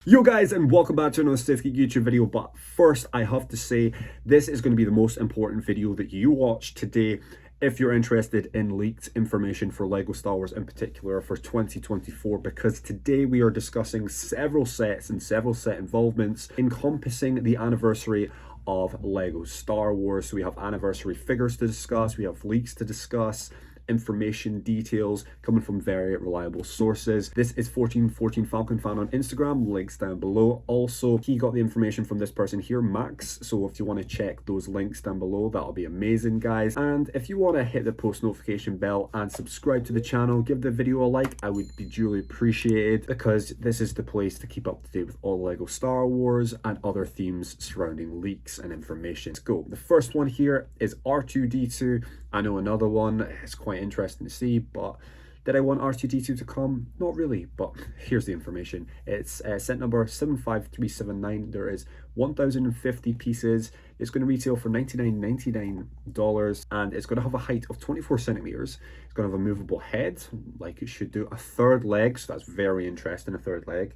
Yo guys, and welcome back to another SithGeek YouTube video. But first I have to say this is going to be the most important video that you watch today if you're interested in leaked information for LEGO Star Wars, in particular for 2024, because today we are discussing several sets and several set involvements encompassing the anniversary of LEGO Star Wars. So we have anniversary figures to discuss, we have leaks to discuss, information details coming from very reliable sources. This is 1414 Falcon fan on Instagram, links down below. Also, he got the information from this person here, Max, so if you want to check those links down below, that'll be amazing, guys. And if you want to hit the post notification bell and subscribe to the channel, give the video a like, I would be duly appreciated, because this is the place to keep up to date with all LEGO Star Wars and other themes surrounding leaks and information. Let's go. The first one here is R2-D2. I know another one, it's quite interesting to see, but did I want R2-D2 to come? Not really, but here's the information. It's set number 75379. There is 1,050 pieces. It's going to retail for $99.99, and it's going to have a height of 24 centimeters. It's going to have a movable head, like it should do, a third leg, so that's very interesting, a third leg,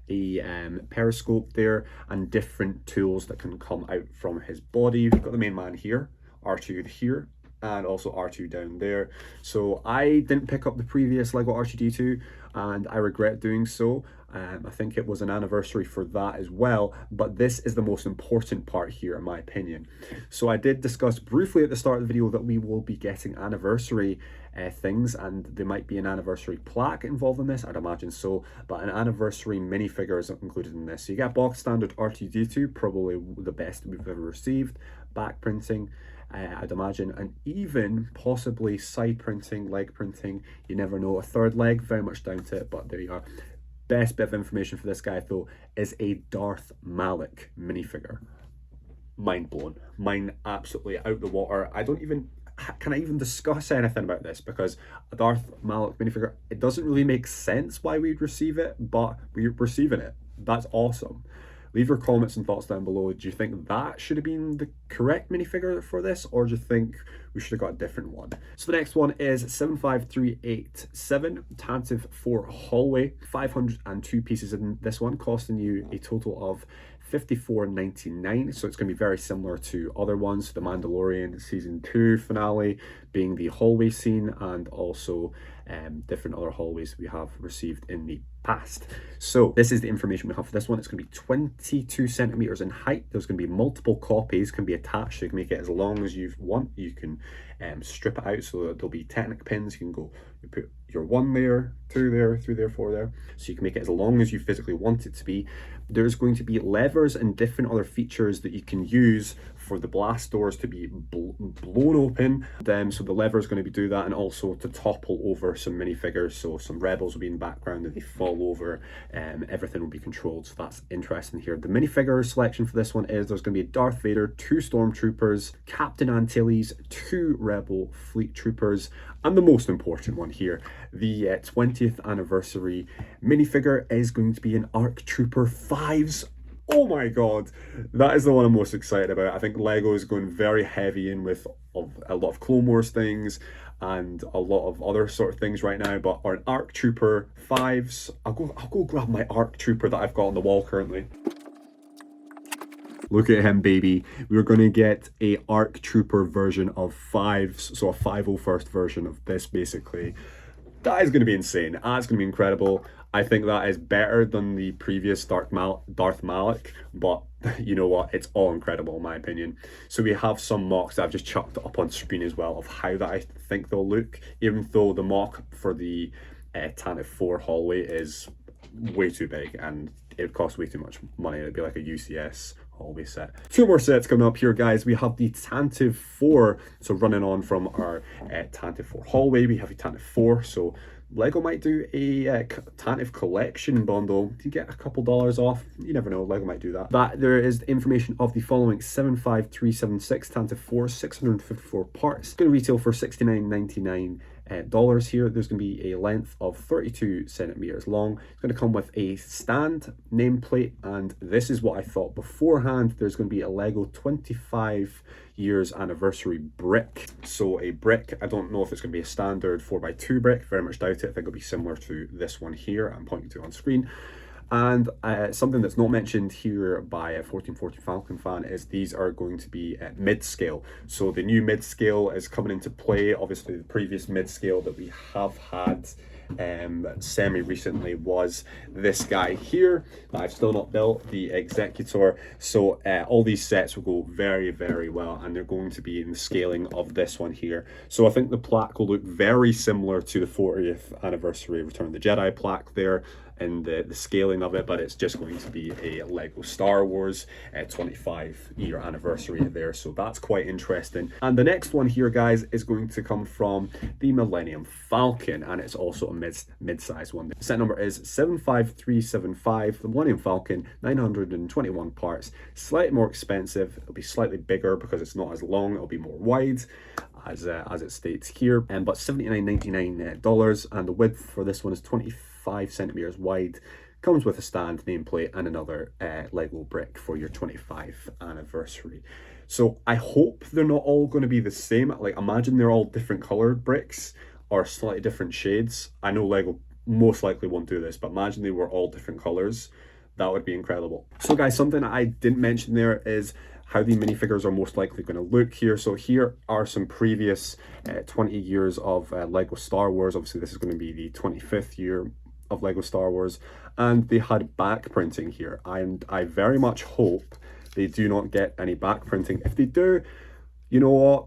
a periscope there, and different tools that can come out from his body. We've got the main man here, R2 here, and also R2 down there. So I didn't pick up the previous LEGO R2-D2 and I regret doing so. I think it was an anniversary for that as well, but this is the most important part here in my opinion. So I did discuss briefly at the start of the video that we will be getting anniversary things, and there might be an anniversary plaque involved in this, I'd imagine so, but an anniversary minifigure is included in this. So you get box standard R2-D2, probably the best we've ever received, back printing, I'd imagine, and even possibly side printing, leg printing, you never know. A third leg, very much down to it, but there you are. Best bit of information for this guy though is a Darth Malak minifigure. Mind blown, mind absolutely out the water. Can I even discuss anything about this, because a Darth Malak minifigure, it doesn't really make sense why we'd receive it, but we're receiving it. That's awesome. Leave your comments and thoughts down below. Do you think that should have been the correct minifigure for this, or do you think we should have got a different one? So the next one is 75387 Tantive IV Hallway. 502 pieces in this one, costing you a total of $54.99. So it's going to be very similar to other ones, the Mandalorian season 2 finale being the hallway scene, and also different other hallways we have received in the past. So this is the information we have for this one. It's going to be 22 centimeters in height. There's going to be multiple copies can be attached, so you can make it as long as you want. You can strip it out so that there'll be Technic pins. You can go, you put your 1 there, 2 there, 3 there, 4 there, so you can make it as long as you physically want it to be. There's going to be levers and different other features that you can use for the blast doors to be blown open. So the lever is going to do that, and also to topple over some minifigures. So some rebels will be in the background and they fall over, everything will be controlled. So that's interesting here. The minifigure selection for this one is there's going to be a Darth Vader, 2 Stormtroopers, Captain Antilles, 2 Rebel Fleet Troopers, and the most important one here, the 20th anniversary minifigure is going to be an ARC Trooper 5s. Oh my god, that is the one I'm most excited about. I think LEGO is going very heavy in with a lot of Clone Wars things and a lot of other sort of things right now, but our ARC Trooper 5s, I'll go grab my ARC Trooper that I've got on the wall currently. Look at him, baby. We're going to get a ARC Trooper version of 5s, so a 501st version of this basically. That is going to be insane. That's going to be incredible. I think that is better than the previous Darth Malak, but you know what? It's all incredible in my opinion. So we have some mocks that I've just chucked up on screen as well of how that I think they'll look, even though the mock for the Tantive IV hallway is way too big and it would cost way too much money. It'd be like a UCS hallway set. 2 more sets coming up here, guys. We have the Tantive IV, so running on from our Tantive IV hallway, we have a Tantive IV, so LEGO might do a Tantive collection bundle. You get a couple dollars off, you never know, LEGO might do that. There is information of the following: 75376 Tantive IV, 654 parts, going to retail for $69.99 here. There's going to be a length of 32 centimeters long. It's going to come with a stand, nameplate, and this is what I thought beforehand. There's going to be a LEGO 25 years anniversary brick. So a brick, I don't know if it's going to be a standard 4x2 brick, very much doubt it. I think it'll be similar to this one here I'm pointing to on screen. And something that's not mentioned here by a 1440 Falcon fan is these are going to be mid-scale. So the new mid-scale is coming into play. Obviously, the previous mid-scale that we have had semi-recently was this guy here that I've still not built, the Executor. So all these sets will go very, very well, and they're going to be in the scaling of this one here. So I think the plaque will look very similar to the 40th anniversary Return of the Jedi plaque there, and the scaling of it, but it's just going to be a Lego Star Wars 25-year anniversary there, so that's quite interesting. And the next one here, guys, is going to come from the Millennium Falcon, and it's also a mid-size one. The set number is 75375, the Millennium Falcon, 921 parts, slightly more expensive. It'll be slightly bigger because it's not as long, it'll be more wide, as it states here, but $79.99, and the width for this one is 25 centimeters wide. Comes with a stand, nameplate, and another Lego brick for your 25th anniversary. So I hope they're not all going to be the same. Like, imagine they're all different colored bricks or slightly different shades. I know Lego most likely won't do this, but imagine they were all different colors. That would be incredible. So guys, something that I didn't mention there is how the minifigures are most likely going to look here. So here are some previous 20 years of Lego Star Wars. Obviously, this is going to be the 25th year of Lego Star Wars, and they had back printing here, and I very much hope they do not get any back printing. If they do, you know what,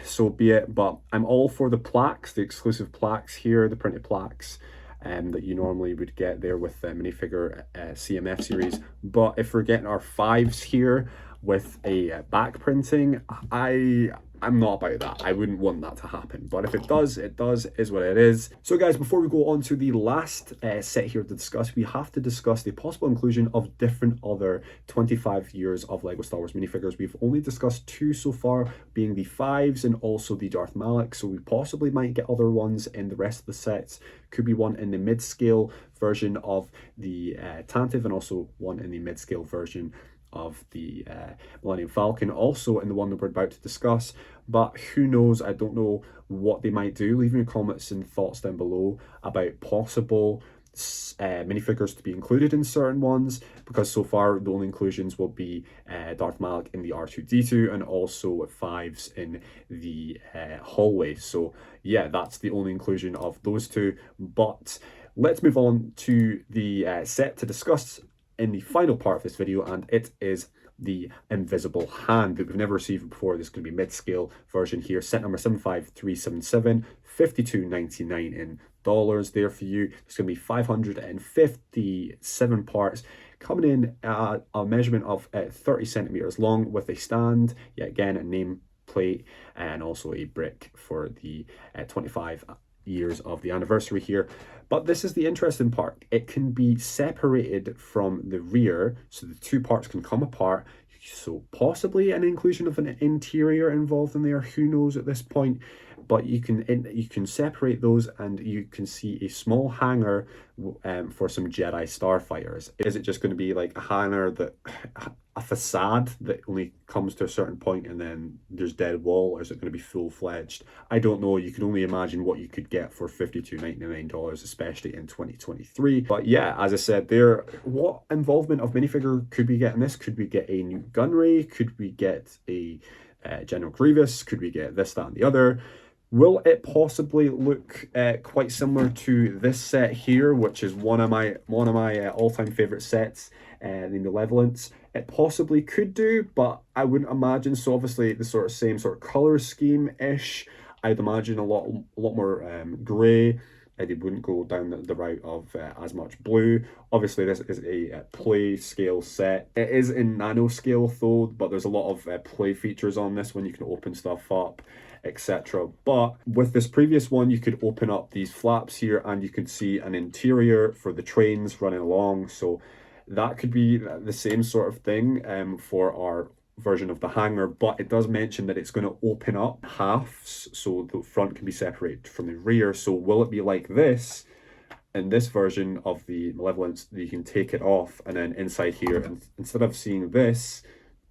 so be it, but I'm all for the plaques, the exclusive plaques here, the printed plaques that you normally would get there with the minifigure CMF series. But if we're getting our 5s here with a back printing, I'm not about that. I wouldn't want that to happen, but if it does, is what it is. So guys, before we go on to the last set here to discuss, we have to discuss the possible inclusion of different other 25 years of Lego Star Wars minifigures. We've only discussed 2 so far, being the 5s and also the Darth Malak, so we possibly might get other ones in the rest of the sets. Could be one in the mid-scale version of the Tantive, and also one in the mid-scale version of the Millennium Falcon, also in the one that we're about to discuss. But who knows, I don't know what they might do. Leave me comments and thoughts down below about possible minifigures to be included in certain ones, because so far the only inclusions will be Darth Malak in the R2-D2 and also 5s in the hallway. So yeah, that's the only inclusion of those 2. But let's move on to the set to discuss in the final part of this video, and it is the Invisible Hand that we've never received before. This is going to be mid-scale version here, set number 75377, $52.99 in dollars there for you. It's going to be 557 parts, coming in at a measurement of 30 centimeters long, with a stand, yet again a name plate, and also a brick for the 25 years of the anniversary here. But this is the interesting part. It can be separated from the rear, so the 2 parts can come apart. So possibly an inclusion of an interior involved in there, who knows at this point. But you can separate those, and you can see a small hangar for some Jedi starfighters. Is it just going to be like a hangar, that a facade that only comes to a certain point and then there's dead wall, or is it going to be full-fledged? I don't know. You can only imagine what you could get for $52.99, especially in 2023. But yeah, as I said there, what involvement of minifigure could we get in this? Could we get a new Gunray? Could we get a General Grievous? Could we get this, that, and the other? Will it possibly look quite similar to this set here, which is one of my all-time favorite sets, the Malevolence? It possibly could do, but I wouldn't imagine. So obviously the same sort of color scheme-ish. I'd imagine a lot more grey. They wouldn't go down the route of as much blue. Obviously, this is a play scale set. It is in nano scale though, but there's a lot of play features on this one. You can open stuff up, etc. But with this previous one, you could open up these flaps here, and you could see an interior for the trains running along. So that could be the same sort of thing for our version of the hangar, but it does mention that it's going to open up halves, so the front can be separated from the rear. So will it be like this in this version of the Malevolence, that you can take it off, and then inside here, and instead of seeing this,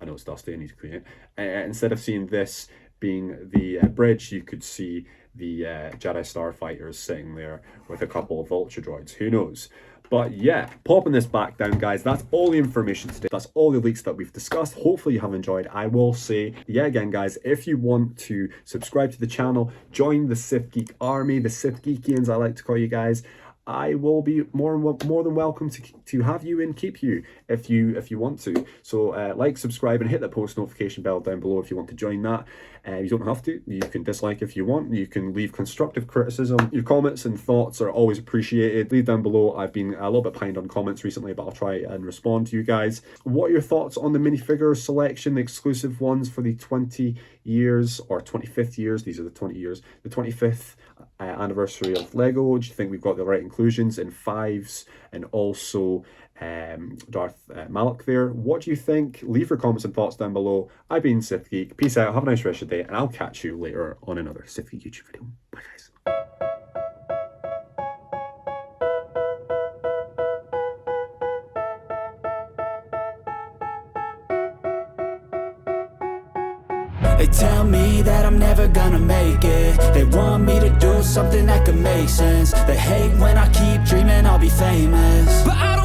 I know it's dusty, I need to clean it, instead of seeing this being the bridge, you could see the Jedi starfighters sitting there with a couple of Vulture droids. Who knows? But yeah, popping this back down, guys, that's all the information today. That's all the leaks that we've discussed. Hopefully you have enjoyed. I will say, yeah, again, guys, if you want to subscribe to the channel, join the SithGeek army, the SithGeekians, I like to call you guys, I will be more than welcome to have you and keep you if you want to. So like, subscribe, and hit the post notification bell down below if you want to join that. You don't have to. You can dislike if you want. You can leave constructive criticism. Your comments and thoughts are always appreciated. Leave down below. I've been a little bit behind on comments recently, but I'll try and respond to you guys. What are your thoughts on the minifigure selection, the exclusive ones for the 20 years or 25th years? These are the 20 years. The 25th anniversary of Lego. Do you think we've got the right inclusions in 5s and also Darth Malak there? What do you think? Leave your comments and thoughts down below. I've been SithGeek. Peace out. Have a nice rest of the day, and I'll catch you later on another SithGeek YouTube video. Bye, guys. They tell me that I'm never gonna make it. They want me to do something that could make sense. They hate when I keep dreaming I'll be famous, but I don't